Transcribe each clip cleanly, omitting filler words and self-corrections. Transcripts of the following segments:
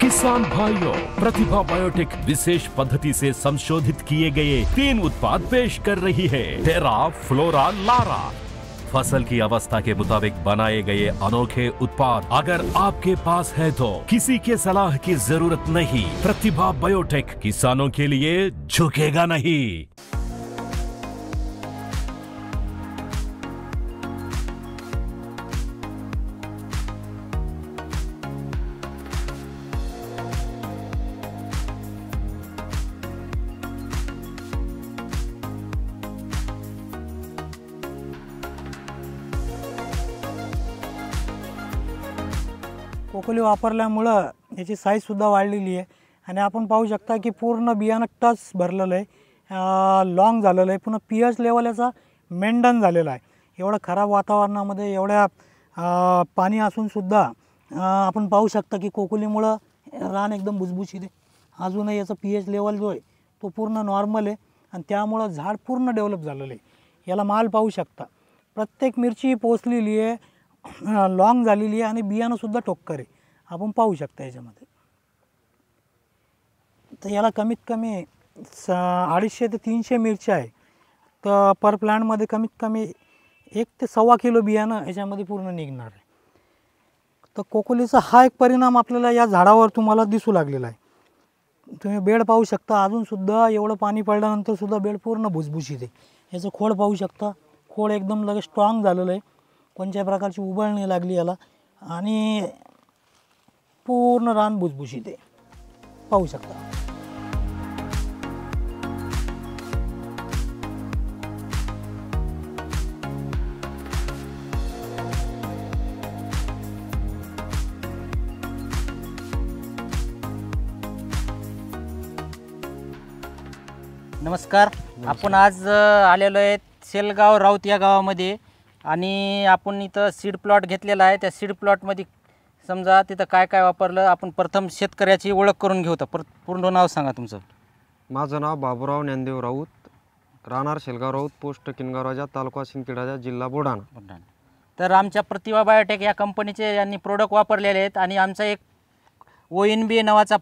किसान भाइयों, प्रतिभा बायोटेक विशेष पद्धति से संशोधित किए गए 3 उत्पाद पेश कर रही है। टेरा, फ्लोरा, लारा। फसल की अवस्था के मुताबिक बनाए गए अनोखे उत्पाद अगर आपके पास है तो किसी के सलाह की जरूरत नहीं। प्रतिभा बायोटेक किसानों के लिए झुकेगा नहीं। कोकोली वापरल्यामुळं याची साईजसुद्धा वाढलेली आहे आणि आपण पाहू शकता की पूर्ण बियाणं टच भरलेलं आहे, लॉंग झालेलं आहे, पुन्हा पीएच लेवल याचा मेंटेन झालेला आहे। एवढं खराब वातावरणामध्ये एवढ्या पाणी असूनसुद्धा आपण पाहू शकता की कोकोलीमुळं रान एकदम भुसभुशीत आहे। अजूनही याचा पीएच लेवल जो आहे तो पूर्ण नॉर्मल आहे आणि त्यामुळं झाड पूर्ण डेव्हलप झालेलं आहे। याला माल पाहू शकता, प्रत्येक मिरची पोचलेली आहे, लॉंग झालेली आहे आणि बियाणंसुद्धा टोक्कर आहे, आपण पाहू शकता याच्यामध्ये। तर याला कमीत कमी 250 ते 300 मिरच्या आहे, तर पर प्लांटमध्ये कमीत कमी 1 ते 1.25 किलो बियाणं याच्यामध्ये पूर्ण निघणार आहे। तर कोकोलीचा हा एक परिणाम आपल्याला या झाडावर तुम्हाला दिसू लागलेला आहे। तुम्ही बेड पाहू शकता, अजूनसुद्धा एवढं पाणी पडल्यानंतरसुद्धा बेड पूर्ण भुसभुशीत आहे। याचं खोड पाहू शकता, खोड एकदम लगेच स्ट्रॉंग झालेलं आहे, कोणत्याही प्रकारची उबळ नाही लागली याला आणि पूर्ण रान भुसभुशीत आहे, पाहू शकता। नमस्कार, आपण आज आलेलो आहे शेलगाव राऊत या गावामध्ये आणि आपण इथं सीड प्लॉट घेतलेला आहे। त्या सीड प्लॉटमध्ये समजा तिथं काय काय वापरलं, आपण प्रथम शेतकऱ्याची ओळख करून घेऊ। तर पूर्ण नाव सांगा तुमचं। माझं नाव बाबूराव ज्ञानदेव राऊत, राहणार शेलगाव राऊत, पोस्ट किनगाव, तालुका सिंदखेड, जिल्हा बुलढाणा। तर आमच्या प्रतिभा बायोटेक या कंपनीचे यांनी प्रोडक्ट वापरलेले आहेत आणि आमचा एक ONB नावाचा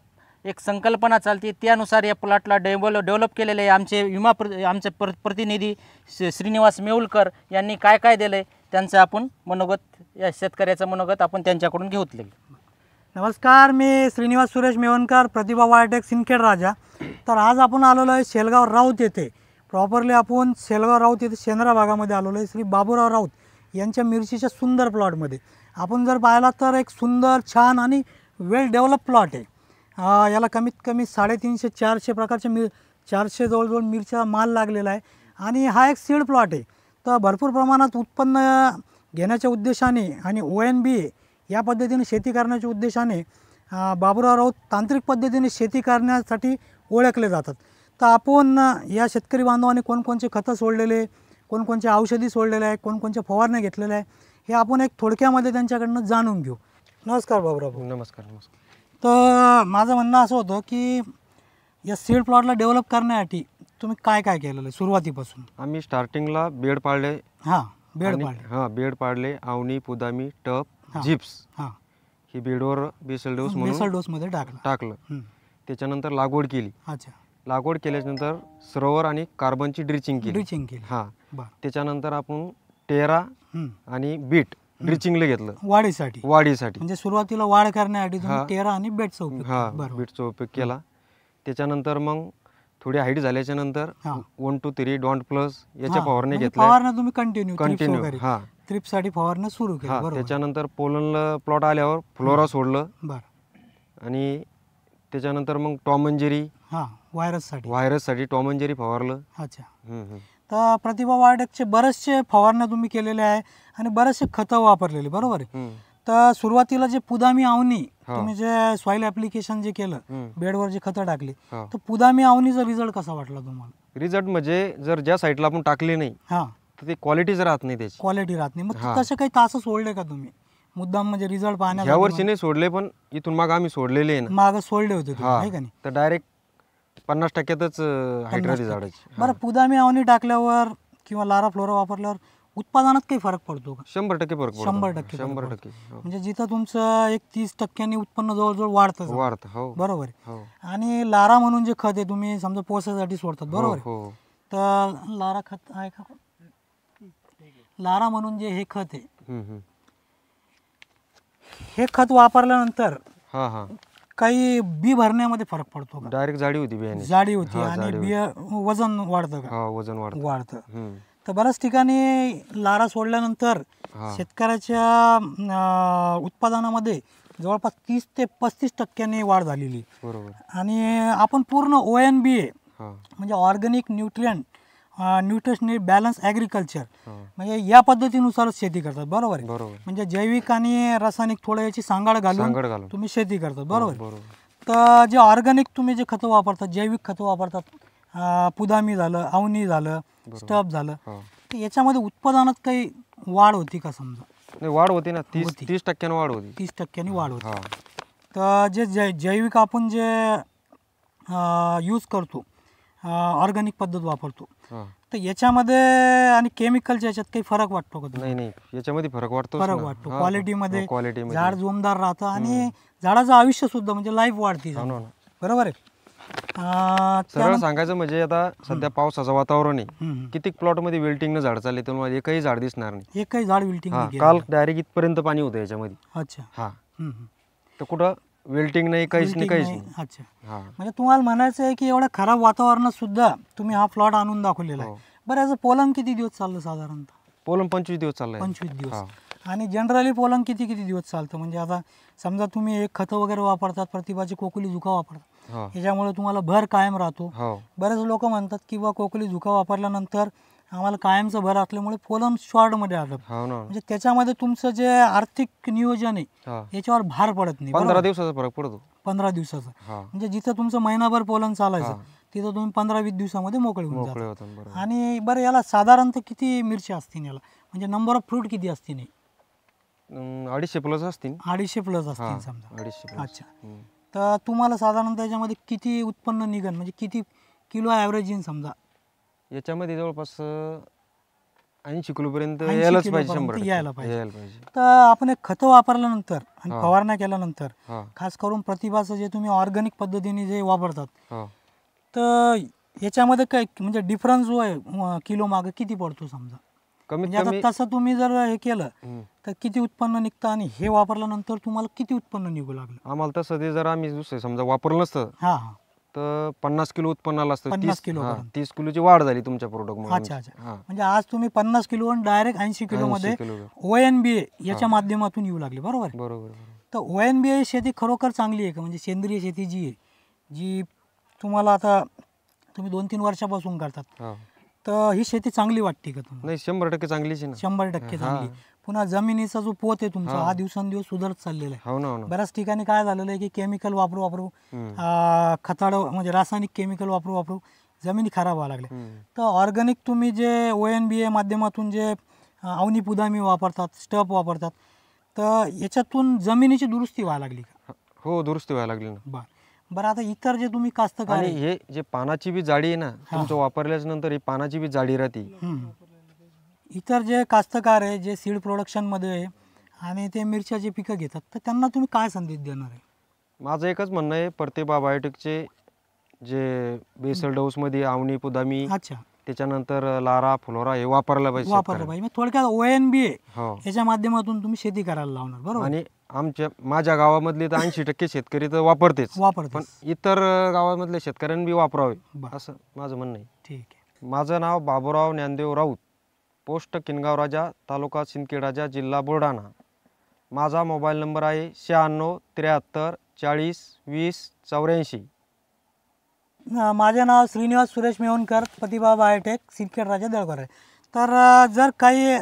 एक संकल्पना चालते, त्यानुसार या प्लॉटला डेव्हलप केलेले आहे। आमचे प्रतिनिधी श्रीनिवास मेहुलकर यांनी काय काय दिलं आहे त्यांचं आपण मनोगत, या शेतकऱ्याचं मनोगत आपण त्यांच्याकडून घेतले। नमस्कार, मी श्रीनिवास सुरेश मेवणकर, प्रतिभा बायोटेक सिंदखेड राजा। तर आज आपण आलेलो आहे शेलगाव राऊत येथे, प्रॉपरली आपण शेलगाव राऊत येथे शेंद्रा भागामध्ये आलेलो आहे। श्री बाबूराव राऊत यांच्या मिरचीच्या सुंदर प्लॉटमध्ये आपण जर पाहिला तर एक सुंदर, छान आणि वेल डेव्हलप प्लॉट आहे। याला कमीत कमी 350-400 प्रकारचे 400 जवळजवळ मिरच्या माल लागलेला आहे आणि हा एक सीड प्लॉट आहे। तर भरपूर प्रमाणात उत्पन्न घेण्याच्या उद्देशाने आणि ONB या पद्धतीने शेती करण्याच्या उद्देशाने बाबूराव राऊत तांत्रिक पद्धतीने शेती करण्यासाठी ओळखले जातात। तर आपण या शेतकरी बांधवांनी कोणकोणचे खतं सोडलेले, कोणकोणचे औषधी सोडलेले आहे, कोणकोणच्या फवारण्या घेतलेल्या आहे, हे आपण एक थोडक्यामध्ये त्यांच्याकडनं जाणून घेऊ। नमस्कार बाबूराव। नमस्कार। नमस्कार। तर माझं म्हणणं असं होतं की या सीड प्लॉटला डेव्हलप करण्यासाठी तुम्ही काय काय केलेलं आहे सुरुवातीपासून? आम्ही स्टार्टिंगला बेड पाडले। बेड पाडले, आवणी, पुदामी, टप, जिप्स ही बेडवर बेसल डोसमध्ये टाकलं। त्याच्यानंतर लागवड केली। अच्छा। लागवड केल्यानंतर सरोवर आणि कार्बनची ड्रिचिंग केली। त्याच्यानंतर आपण टेरा आणि बीट ड्रिचिंगला घेतलं वाढीसाठी। म्हणजे सुरुवातीला वाढ करण्यासाठी तुम्ही टेरा आणि बीटचा उपयोग केला। त्याच्यानंतर मग थोडी हाईट झाल्याच्या नंतर 1 to 3 डॉन्ट प्लस याच्या फवारण्या घेतल्या। फवारण्या तुम्ही कंटिन्यू ट्रिपसाठी फवारण्या सुरू केल्या। त्याच्यानंतर पोलनला प्लॉट आल्यावर फ्लोरा सोडलं आणि त्याच्यानंतर मग टॉम अँड जेरी व्हायरससाठी टॉम अँड जेरी फवारलं। अच्छा। तर प्रतिभा बायोटेकचे बरेचसे फवारण्या तुम्ही केलेल्या आहे आणि बरेचसे खतं वापरलेले, बरोबर आहे? तर सुरुवातीला जे पुदामी आवनी तुम्ही जे सॉइल ऍप्लिकेशन जे केलं, बेडवर जे खतं टाकली, तर पुदामी आवनीचा रिझल्ट कसा वाटला तुम्हाला? रिझल्ट म्हणजे जर ज्या साईडला आपण टाकली नाही तर ती क्वालिटीच राहत नाही, त्याची क्वालिटी राहत नाही। मग तसे काही तास सोडले का तुम्ही मुद्दाम, म्हणजे रिझल्ट पाहण्यासाठी? या वर्षी नाही सोडले, पण इथून माग आम्ही सोडलेले आहे, माग सोडले होते का नाही? तर डायरेक्ट 50%च हाईट राहते झाडाची। बरं, पुदामी आवनी टाकल्यावर किंवा लारा फ्लोरा वापरल्यावर उत्पादनात काही फरक पडतो का? 100% फरक पडतो. 100% 100%. म्हणजे जिथं तुमचं एक 30% उत्पन्न जवळजवळ वाढतं. वाढतं. हो बरोबर आहे. हो आणि लारा म्हणून जे खत आहे तुम्ही समजा पोसासाठी सोडतात, बरोबर आहे. हो तर लारा खत आहे का? लारा म्हणून जे हे खत आहे, हम्म. हे खत वापरल्यानंतर हा हा काही बी भरण्यामध्ये फरक पडतो का? डायरेक्ट जाडी होती बियाणे. जाडी होती हा, आणि जाडी बिया वजन वाढतं का? हा वजन वाढतं. वाढतं. हम्म. तर बऱ्याच ठिकाणी लारा सोडल्यानंतर हा. शेतकऱ्याच्या उत्पादनामध्ये जवळपास 30 ते 35% वाढ झालेली. बरोबर. आणि आपण पूर्ण ONBA हा म्हणजे ऑर्गॅनिक न्यूट्रिशनल बॅलन्स ॲग्रिकल्चर हा म्हणजे या पद्धतीनुसारच शेती करतात, बरोबर आहे. बरोबर. म्हणजे जैविक आणि रासायनिक थोडं याची सांगड सांगड घालून घालून. तुम्ही शेती करतात, बरोबर. बरोबर. तर जे ऑर्गॅनिक तुम्ही जे खतं वापरतात, जैविक खतं वापरतात, पुदामी झालं, अवनी झालं, स्टफ झालं, हा तर याच्यामध्ये उत्पादनात काही वाढ होती का? समजा नाही वाढ होती ना, होती. 30% वाढ होती. 30% वाढ होती. हा तर जे जैविक आपण जे यूज करतो, ऑर्गॅनिक पद्धत वापरतो, हा तर याच्यामध्ये आणि केमिकलच्या याच्यात काही फरक वाटतो का? नाही नाही याच्यामध्ये फरक वाटतो. फरक वाटतो. क्वालिटीमध्ये क्वालिटीमध्ये झाड जोमदार राहतं आणि झाडाचं आयुष्य सुद्धा म्हणजे लाईफ वाढते, हो ना. बरोबर आहे. सरळ सांगायचं म्हणजे आता सध्या पावसाचं वातावरण आहे. हम्म. कितीक प्लॉट मध्ये वेल्टिंग न झाड चालले तर मला एकही झाड दिसणार नाही. एकही झाड विल्टिंग हा नाही काल केलं. डायरेक्ट इथपर्यंत पाणी होतं याच्यामध्ये. अच्छा. हा हम्म. तर कुठं वेल्टिंग नाही, काहीच नाही, Wilting काहीच नाही. नाही. अच्छा. हा म्हणजे तुम्हाला म्हणायचं आहे की एवढ्या खराब वातावरणात सुद्धा तुम्ही हा प्लॉट आणून दाखवलेला आहे. हो. बरं, याचं पोलन किती दिवस चाललं साधारणतः? पोलम 25 दिवस चाललाय. 25 दिवस. हा. आणि जनरली पोलन किती दिवस चालतं? म्हणजे आता समजा तुम्ही एक खतं वगैरे वापरतात, प्रतिभाची कोकुली झुका वापरतात, हा याच्यामुळे तुम्हाला भर कायम राहतो. हो बरेच लोक म्हणतात की बा कोकुली झुका वापरल्यानंतर आम्हाला कायमचं भर असल्यामुळे पोलन शॉर्टमध्ये आलं. हो ना. म्हणजे त्याच्यामध्ये तुमचं जे आर्थिक नियोजन आहे हा याच्यावर भार पडत नाही. 15 दिवसाचा फरक पडतो. 15 दिवसाचं. हा म्हणजे जिथं तुमचं महिनाभर पोलन चालायचं हा. तिथं तुम्ही 15-20 दिवसामध्ये मोकळे होऊन मोकळे जाता. होतात. बरोबर. आणि बरं, याला साधारणतः किती मिरची असतील याला? म्हणजे नंबर ऑफ फ्रूट किती असतील? 250 प्लस असतील. 250 प्लस हा असतील समजा. 250 प्लस. अच्छा. तर तुम्हाला साधारणतः याच्यामध्ये किती उत्पन्न निघन, म्हणजे किती किलो ॲव्हरेज येईन समजा? याच्यामध्ये जवळपास 80 किलो पर्यंत 80 यायलाच किलो पाहिजे. पर्यंत 100% यायला पाहिजे. यायला पाहिजे. तर आपण एक खतं वापरल्यानंतर आणि हा. फवारण्या केल्यानंतर हा खास करून प्रतिभाचं जे तुम्ही ऑर्गॅनिक पद्धतीने जे वापरतात, हा तर याच्यामध्ये काय म्हणजे डिफरन्स जो आहे किलो मागे किती पडतो समजा? कमीत म्हणजे कमी आता तसं तुम्ही जर हे केलं हम्म. तर किती उत्पन्न निघतं आणि हे वापरल्यानंतर तुम्हाला किती उत्पन्न निघू लागलं? आम्हाला तसं ते जर आम्ही दुसरं समजा वापरलं नसतं हां हां. तर 50 किलो उत्पन्न आलं असतं. 50 किलोपर्यंत. 30 किलोची वाढ झाली तुमच्या प्रोडक्टमुळे. अच्छा अच्छा. म्हणजे आज तुम्ही 50 किलो डायरेक्ट 80 किलोमध्ये 80 किलो. ONBA याच्या माध्यमातून येऊ लागले, बरोबर आहे? बरोबर. तर ONBA ही शेती खरोखर चांगली आहे का? म्हणजे सेंद्रिय शेती जी आहे, जी तुम्हाला आता तुम्ही 2-3 वर्षापासून करतात, हा तर ही शेती चांगली वाटते का तुम्हाला? नाही 100% चांगलीच आहे ना. 100% चांगली. पुन्हा जमिनीचा जो पोत आहे तुमचा हा दिवसेंदिवस सुधारत चाललेला आहे. हो ना. हो ना. बऱ्याच ठिकाणी काय झालेलं आहे की केमिकल वापरू खताडं म्हणजे रासायनिक केमिकल वापरू जमिनी खराब व्हायला लागल्या. तर ऑर्गॅनिक तुम्ही जे ONBA माध्यमातून जे अवनी पुदामी वापरतात, स्टफ वापरतात, तर याच्यातून जमिनीची दुरुस्ती व्हायला लागली का? हो दुरुस्ती व्हायला लागली ना. बरं, आता इतर जे तुम्ही कास्तकार आणि आहे, हे जे पानाची बी जाडी आहे ना तुमचं वापरल्याच्या नंतर ही पानाची बी जाडी राहते. इतर जे कास्तकार आहे जे सीड प्रोडक्शनमध्ये आहे आणि ते मिरच्याचे पिकं घेतात, तर त्यांना तुम्ही काय संदेश देणार आहे? माझं एकच म्हणणं आहे, प्रतिभा बायोटेकचे जे बेसल डोसमध्ये अवनी पुदामी अच्छा. त्याच्यानंतर लारा फुलोरा हे वापरलं पाहिजे वापरलं शेतकऱ्यांनी. पाहिजे. म्हणजे थोडक्यात ONBA हो याच्या माध्यमातून तुम्ही शेती करायला लावणार, बरोबर? आणि माझ्या गावामधले तर 80% शेतकरी तर वापरतेच, पण वापरतात. इतर गावामधल्या शेतकऱ्यांनी बी वापरावे बरं. असं माझं म्हणणं आहे. ठीक आहे. माझं नाव बाबूराव ज्ञानदेव राऊत, पोस्ट किनगाव राजा, तालुका सिंदखेड राजा, जिल्हा बुलढाणा. माझा मोबाईल नंबर आहे 96 73 40 20 84. माझे नाव श्रीनिवास सुरेश मेवणकर, प्रतिभा बायोटेक, सिंदखेड राजा, देळघर आहे. तर जर काही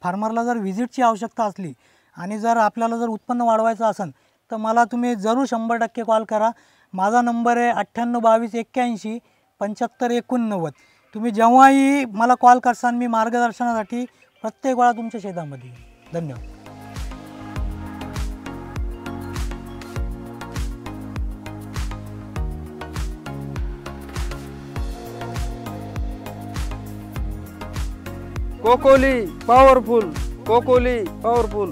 फार्मरला जर व्हिजिटची आवश्यकता असली आणि जर आपल्याला जर उत्पन्न वाढवायचं असेल तर मला तुम्ही जरूर 100% कॉल करा. माझा नंबर आहे 98 22 81 75 89. तुम्ही जेव्हाही मला कॉल करसान मी मार्गदर्शनासाठी प्रत्येक वेळा तुमच्या शेतामध्ये येईन. धन्यवाद. कोकोली पॉवरफुल, कोकोली पॉवरफुल.